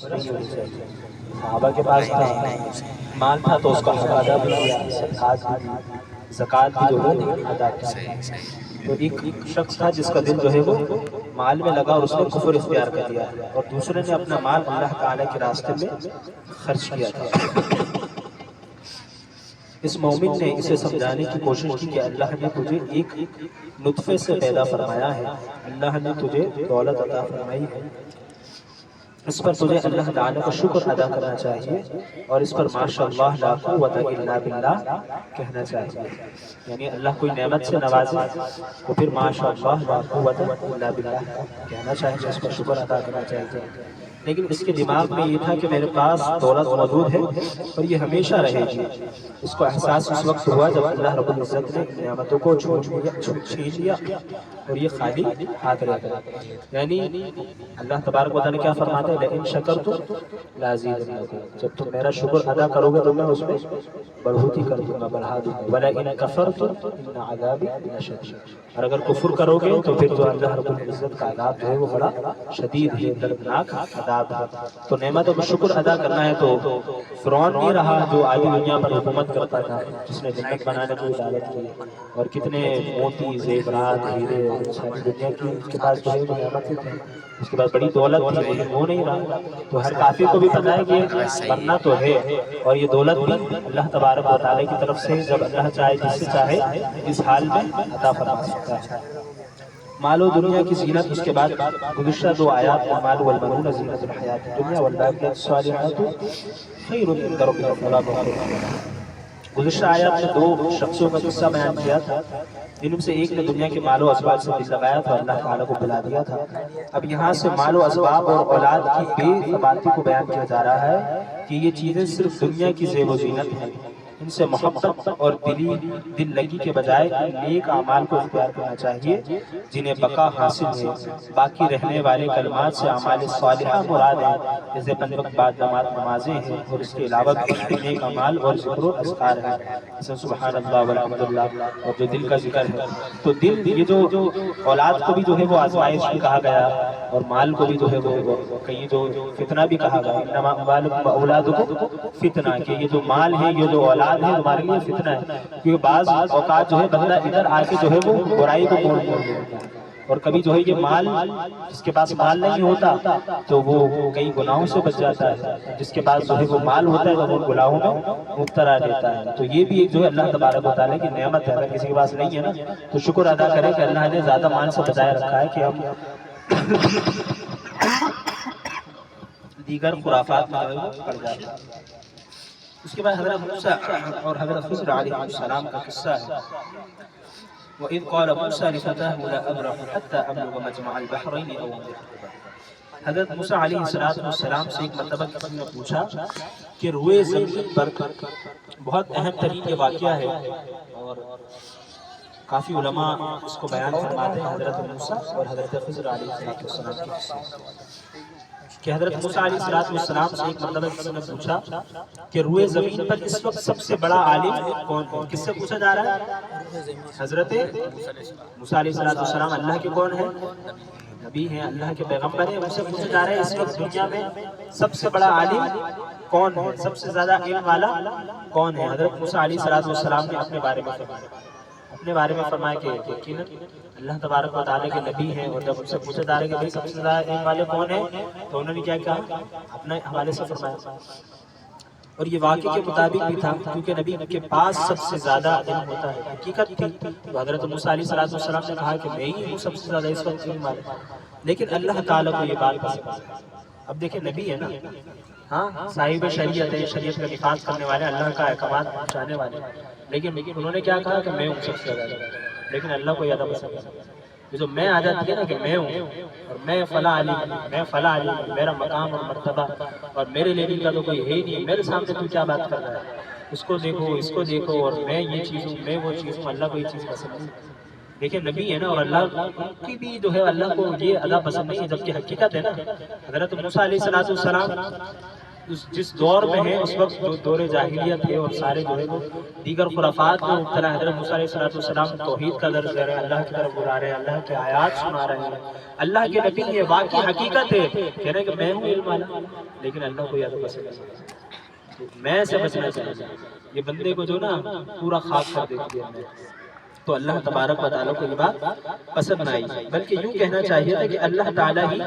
نہیں ہونی چاہیے. صحابہ کے پاس تھا، مال تھا تو اس کا حق ادا بھی کیا، صدقات بھی دی، زکوٰۃ بھی جو ہے ادا کی. تو ایک شخص تھا جس کا دل جو ہے وہ مال میں لگا اور اس نے کفر اختیار کر لیا، اور دوسرے نے اپنا مال اللہ تعالیٰ کے راستے میں خرچ کیا تھا. اس مومن نے اسے سمجھانے کی کوشش کی کہ اللہ نے تجھے ایک نطفے سے پیدا فرمایا ہے، اللہ نے تجھے دولت عطا فرمائی ہے، اس پر تجھے اللہ تعالیٰ کا شکر ادا کرنا چاہیے اور اس پر ماشاءاللہ لا قوت الا باللہ کہنا چاہیے. یعنی اللہ کوئی نعمت سے نوازے تو پھر ماشاءاللہ لا قوت الا باللہ کہنا چاہیے، اس پر شکر ادا کرنا چاہیے. لیکن اس کے دماغ میں یہ تھا کہ میرے پاس دولت موجود ہے اور یہ ہمیشہ رہے گی. اس کو احساس اس وقت ہوا جب اللہ رب العزت نے نعمتوں کو چھین لیا اور یہ خالی ہاتھ رہ گیا. یعنی اللہ تبارک و تعالیٰ کیا فرماتا ہے، لئن شکرتم لازیدنکم، جب تم میرا شکر ادا کرو گے تو میں اس میں بڑھوتی کر دوں گا، بڑھا دوں گا. وَلَئِن كَفَرْتُمْ إِنَّ عَذَابِي لَشَدِيدٌ، اور اگر کفر کرو گے تو پھر جو اللہ رب العزت کا عذاب جو ہے وہ بڑا شدید ہے، دردناک عذاب ہے. تو نعمتوں کا شکر ادا کرنا ہے. تو فرعون نہیں رہا جو آدھی دنیا پر حکومت کرتا تھا، جس نے جنت بنانے کی دعوت کی، اور کتنے موتی زیورات ہیرے ساری دنیا کی اس کے پاس جو ہے وہ نعمتیں تھیں، اس کے پاس بڑی دولت تھی، لیکن وہ نہیں رہا. تو ہر کافر کو بھی پتہ ہے کہ مرنا تو ہے، اور یہ دولت بھی اللہ تبارک و تعالیٰ کی طرف سے جب اللہ چاہے جس سے چاہے اس حال میں عطا فرما سکتا ہے. مال و دنیا کی زینت. اس کے بعد گزشتہ دو آیات المال والبنون زینت الحیات الدنیا والباقیات الصالحات خیر عند ربک ثوابا وخیر املا. گزشتہ آیات میں دو شخصوں کا قصہ بیان کیا تھا، جن میں سے ایک نے دنیا کے مال و اسباب سے دل لگایا تھا، اللہ تعالیٰ کو بھلا دیا تھا. اب یہاں سے مال و اسباب اور اولاد کی بے ثباتی کو بیان کیا جا رہا ہے کہ یہ چیزیں صرف دنیا کی زیب و زینت ہیں، ان سے محبت اور دل لگی کے بجائے نیک اعمال کو اختیار کرنا چاہیے جنہیں بقا حاصل ہے. باقی رہنے والے کلمات سے اعمال صالحہ مراد ہیں، جیسے 5 وقت بعد جماعت نمازیں ہیں، اور اس کے علاوہ نیک اعمال اور ذکر و اذکار ہیں، جیسے سبحان اللہ والحمدللہ اور جو دل کا ذکر ہے. تو دل، یہ جو اولاد کو بھی جو ہے وہ آزمائش بھی کہا گیا، اور مال کو بھی جو ہے وہ کہیں جو فتنہ بھی کہا گیا، انما اموالکم واولادکم فتنہ، کہ یہ جو مال ہے، یہ جو اولاد ہے، تمہارے لیے فتنہ ہے. کیونکہ بعض اوقات جو ہے بندہ ادھر آ کے جو ہے وہ برائی کو موڑ دیتا ہے، اور کبھی جو ہے یہ مال، جس کے پاس مال نہیں ہوتا تو وہ کئی گناہوں سے بچ جاتا ہے، جس کے پاس جو ہے وہ مال ہوتا ہے تو وہ گناہوں میں مبتلا رہتا ہے. تو یہ بھی ایک جو ہے اللہ تبارک و تعالیٰ کی نعمت ہے. اگر کسی کے پاس نہیں ہے نا تو شکر ادا کرے کہ اللہ نے زیادہ مال سے بچائے رکھا ہے کہ ہم دیگر خرافات میں پڑ جاتے ہیں. اس کے بعد حضرت موسیٰ اور حضرت خضر علیہ السلام کا قصہ ہے. وَإِذْ قَالَ مُوسَىٰ لِفَتَاهُ لَا أَبْرَحُ حَتَّىٰ أَبْلُغَ مَجْمَعَ الْبَحْرَيْنِ أَوْ أَمْضِيَ حُقُبًا. حضرت موسیٰ علیہ السلام سے ایک مرتبہ کسی نے پوچھا کہ روئے زمین پر، بہت اہم ترین یہ واقعہ ہے اور کافی علماء اس کو بیان فرماتے ہیں حضرت موسیٰ اور حضرت خضر علیہ السلام کے قصے، کہ حضرت موسیٰ علیہ السلام سے ایک مرتبہ کسی نے پوچھا کہ روئے زمین پر اس وقت سب سے بڑا عالم کون ہے. کس سے پوچھا جا رہا ہے؟ حضرت موسیٰ علیہ السلام اللہ کے کون ہے؟ نبی ہیں، اللہ کے پیغمبر ہیں. ان سے پوچھا جا رہا ہے اس وقت دنیا میں سب سے بڑا عالم کون ہے، سب سے زیادہ علم والا کون ہے. حضرت موسیٰ علیہ السلام نے اپنے بارے میں فرمایا کہ یقیناً اللہ تبارک و تعالیٰ کے نبی ہیں. اور جب ان سے پوچھا جا رہا ہے کہ بھئی سب سے زیادہ علم والے کون ہیں، تو انہوں نے کیا کہا؟ اپنے حوالے سے فرمایا. اور یہ واقعے کے مطابق بھی تھا، کیونکہ نبی کے پاس سب سے زیادہ علم ہوتا ہے، حقیقت تھی. تو حضرت موسیٰ علیہ السلام نے کہا کہ میں ہی ہوں سب سے زیادہ اس وقت علم والا. لیکن اللہ تعالیٰ کو یہ بات پسند ہے. اب دیکھیں نبی ہے نا، ہاں صاحب شریعت ہے، شریعت کا نفاذ کرنے والے، اللہ کا احکامات پہنچانے والے، لیکن انہوں نے کیا کہا کہ میں ہوں سب سے زیادہ. لیکن اللہ کو زیادہ پسند ہے جو میں آ جاتی ہے نا کہ میں ہوں اور میں فلاں عالم، میں فلاں عالم، میرا مقام اور مرتبہ اور میرے لیول کا تو کوئی ہے ہی نہیں، میرے سامنے تو کیا بات کر رہا ہے، اس کو دیکھو اس کو دیکھو، اور میں یہ چیز ہوں میں وہ چیز ہوں. اللہ کو یہ چیز پسند نہیں. دیکھیں نبی ہے نا، اور اللہ کی بھی جو ہے اللہ کو یہ ادا پسند نہیں ہے، جبکہ حقیقت ہے نا. حضرت موسیٰ علیہ السلام جس دور میں ہیں اس وقت جو دور جاہلیت ہے اور سارے جو ہے وہ دیگر خرافات میں مبتلا، حضرت موسیٰ علیہ السلام توحید کا درس دے رہے ہیں، اللہ کی طرف بلا رہے ہیں، اللہ کی آیات سنا رہے ہیں، اللہ کے نبی یہ واقعی حقیقت ہے، کہہ رہے ہیں کہ میں ہوں علم والا، لیکن اللہ کو یاد پسند ہے، میں سے بچنا چاہیے، یہ بندے کو جو نا پورا خاک کر دیتی ہے میں، تو اللہ تبارک و تعالیٰ کو یہ بات پسند نہ آئی، بلکہ یوں کہنا چاہیے تھا کہ اللہ تعالیٰ ہی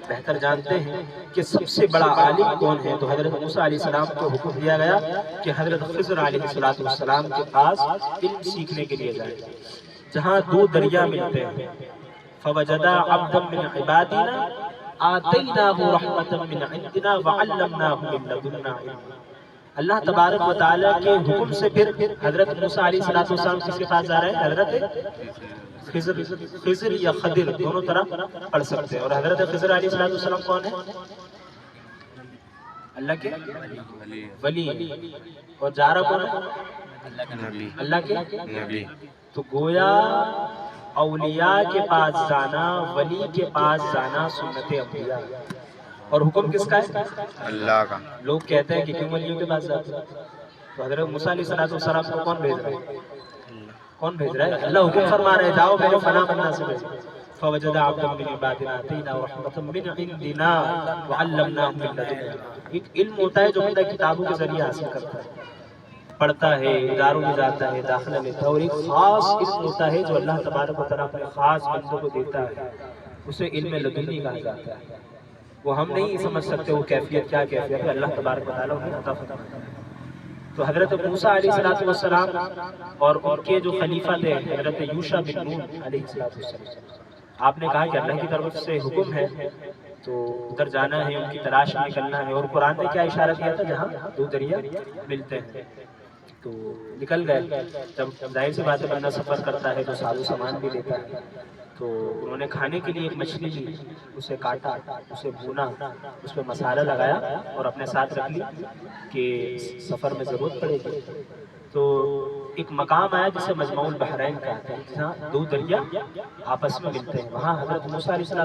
بہتر جانتے ہیں کہ سب سے بڑا عالم کون ہے، تو حضرت موسیٰ علیہ السلام کو حکم دیا گیا کہ حضرت خضر علیہ السلام کے پاس علم سیکھنے کے لیے جائیں، جہاں دو دریا ملتے ہیں، فوجدا عبدا من عبادنا آتیناہ رحمتا من عندنا وعلمناہ من لدنا علما۔ اللہ تبارک و تعالیٰ کے حکم سے پھر حضرت موسیٰ علیہ السلام کس کے پاس جا رہے ہیں؟ حضرت خضر یا خضر دونوں طرح پڑھ سکتے ہیں، اور حضرت خضر علیہ السلام کون ہے؟ اللہ کے ولی، اور جا رہا کون ہے؟ اللہ کے نبی۔ تو گویا اولیاء کے پاس جانا، ولی کے پاس جانا سنت انبیاء، اور حکم کس کا ہے؟ اللہ کا۔ لوگ کہتے ہیں کہ کیوں ولیوں کے پاس جاتے ہیں؟ تو حضرت موسیٰ علیہ السلام کو کون بھیج رہا ہے؟ کون بھیج رہا ہے؟ اللہ حکم فرما رہے جاؤ میرے فلاں بندہ سے بھیجو، فوجد عبدا من عبادنا آتیناہ رحمتا من عندنا وعلمناہ من لدنا۔ ایک علم ہوتا ہے جو بندہ کتابوں کے ذریعے حاصل کرتا ہے، پڑھتا ہے، اداروں میں جاتا ہے، داخلہ لیتا ہے، اور ایک خاص علم ہوتا ہے جو اللہ تبارک و تعالیٰ اپنے خاص بندوں کو دیتا ہے، اسے علم لدنی کہا جاتا ہے۔ وہ ہم نہیں سمجھ سکتے وہ کیفیت کیا کیفیت ہے، اللہ تبارک و تعالیٰ انہیں عطا فرماتا ہے۔ تو حضرت موسیٰ علیہ السلام اور ان کے جو خلیفہ تھے حضرت یوشع بن نون علیہ السلام، آپ نے کہا کہ اللہ کی طرف سے حکم ہے تو ادھر جانا ہے، ان کی تلاش میں نکلنا ہے، اور قرآن نے کیا اشارہ کیا تھا؟ جہاں دو دریا ملتے ہیں تو نکل گئے۔ جب ظاہر سی بات ہے بندہ سفر کرتا ہے تو سازو سامان بھی لیتا ہے، تو انہوں نے کھانے کے لیے ایک مچھلی لی، اسے کاٹا، اسے بھونا، اس پہ مسالہ لگایا اور اپنے ساتھ رکھ لی کہ سفر میں ضرورت پڑے گی۔ تو ایک مقام آیا جسے مجمع البحرین کہتے ہیں، جہاں دو دریا آپس میں ملتے ہیں، وہاں حضرت موسیٰ علیہ السلام